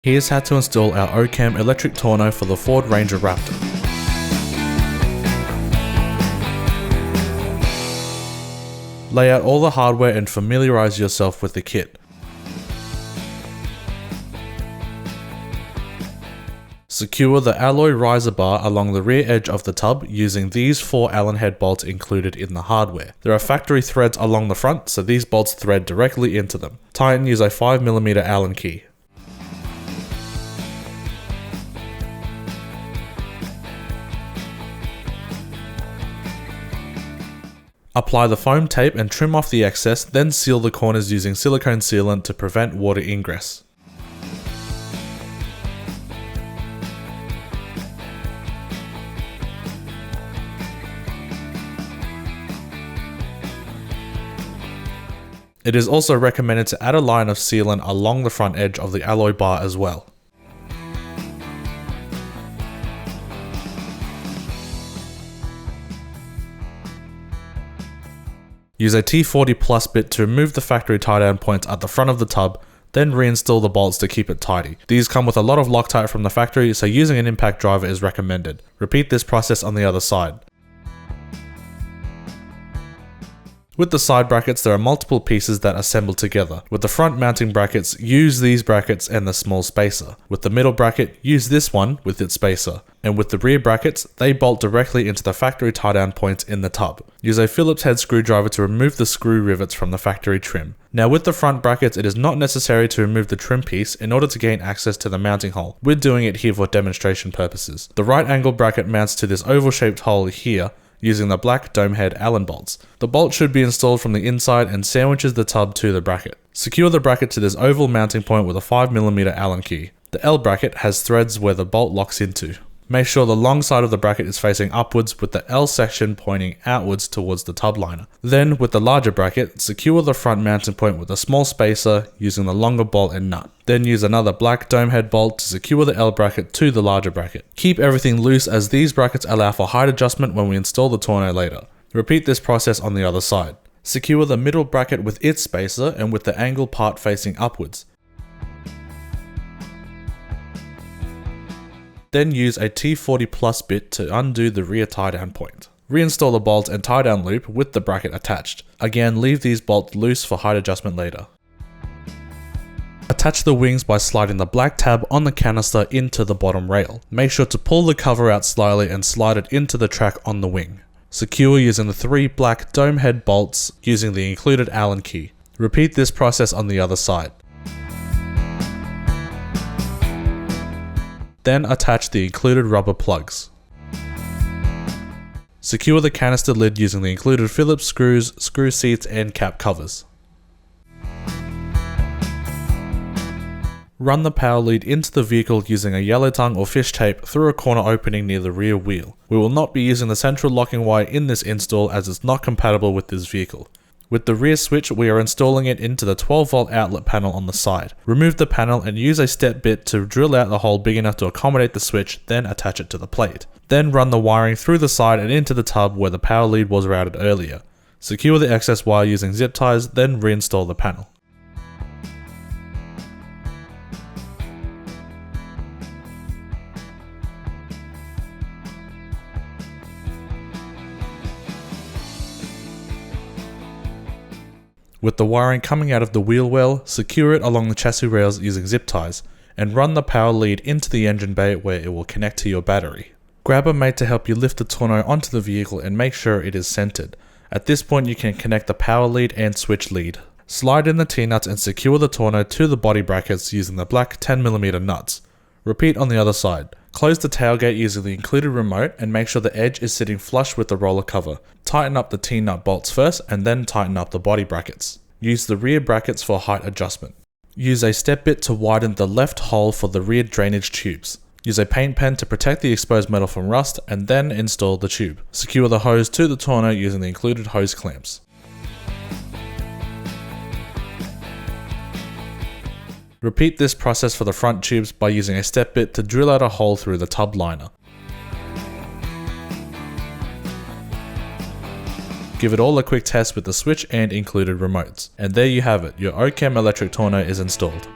Here's how to install our OCAM Electric Tonneau for the Ford Ranger Raptor. Lay out all the hardware and familiarize yourself with the kit. Secure the alloy riser bar along the rear edge of the tub using these 4 Allen head bolts included in the hardware. There are factory threads along the front, so these bolts thread directly into them. Tighten use a 5mm Allen key. Apply the foam tape and trim off the excess, then seal the corners using silicone sealant to prevent water ingress. It is also recommended to add a line of sealant along the front edge of the alloy bar as well. Use a T40 plus bit to remove the factory tie-down points at the front of the tub, then reinstall the bolts to keep it tidy. These come with a lot of Loctite from the factory, so using an impact driver is recommended. Repeat this process on the other side. With the side brackets, there are multiple pieces that assemble together. With the front mounting brackets, use these brackets and the small spacer. With the middle bracket, use this one with its spacer. And with the rear brackets, they bolt directly into the factory tie-down points in the tub. Use a Phillips head screwdriver to remove the screw rivets from the factory trim. Now with the front brackets, it is not necessary to remove the trim piece in order to gain access to the mounting hole. We're doing it here for demonstration purposes. The right angle bracket mounts to this oval shaped hole here, using the black dome head Allen bolts. The bolt should be installed from the inside and sandwiches the tub to the bracket. Secure the bracket to this oval mounting point with a 5mm Allen key. The L bracket has threads where the bolt locks into. Make sure the long side of the bracket is facing upwards with the L section pointing outwards towards the tub liner. Then, with the larger bracket, secure the front mounting point with a small spacer using the longer bolt and nut. Then use another black dome head bolt to secure the L bracket to the larger bracket. Keep everything loose as these brackets allow for height adjustment when we install the tonneau later. Repeat this process on the other side. Secure the middle bracket with its spacer and with the angle part facing upwards. Then use a T40 plus bit to undo the rear tie-down point. Reinstall the bolt and tie-down loop with the bracket attached. Again, leave these bolts loose for height adjustment later. Attach the wings by sliding the black tab on the canister into the bottom rail. Make sure to pull the cover out slightly and slide it into the track on the wing. Secure using the 3 black dome head bolts using the included Allen key. Repeat this process on the other side. Then attach the included rubber plugs. Secure the canister lid using the included Phillips screws, screw seats and cap covers. Run the power lead into the vehicle using a yellow tongue or fish tape through a corner opening near the rear wheel. We will not be using the central locking wire in this install as it's not compatible with this vehicle. With the rear switch, we are installing it into the 12-volt outlet panel on the side. Remove the panel and use a step bit to drill out the hole big enough to accommodate the switch, then attach it to the plate. Then run the wiring through the side and into the tub where the power lead was routed earlier. Secure the excess wire using zip ties, then reinstall the panel. With the wiring coming out of the wheel well, secure it along the chassis rails using zip ties, and run the power lead into the engine bay where it will connect to your battery. Grab a mate to help you lift the tonneau onto the vehicle and make sure it is centered. At this point you can connect the power lead and switch lead. Slide in the T-nuts and secure the tonneau to the body brackets using the black 10mm nuts. Repeat on the other side. Close the tailgate using the included remote and make sure the edge is sitting flush with the roller cover. Tighten up the T-nut bolts first and then tighten up the body brackets. Use the rear brackets for height adjustment. Use a step bit to widen the left hole for the rear drainage tubes. Use a paint pen to protect the exposed metal from rust and then install the tube. Secure the hose to the tonneau using the included hose clamps. Repeat this process for the front tubes by using a step bit to drill out a hole through the tub liner. Give it all a quick test with the switch and included remotes. And there you have it, your OCAM Electric Tonneau is installed.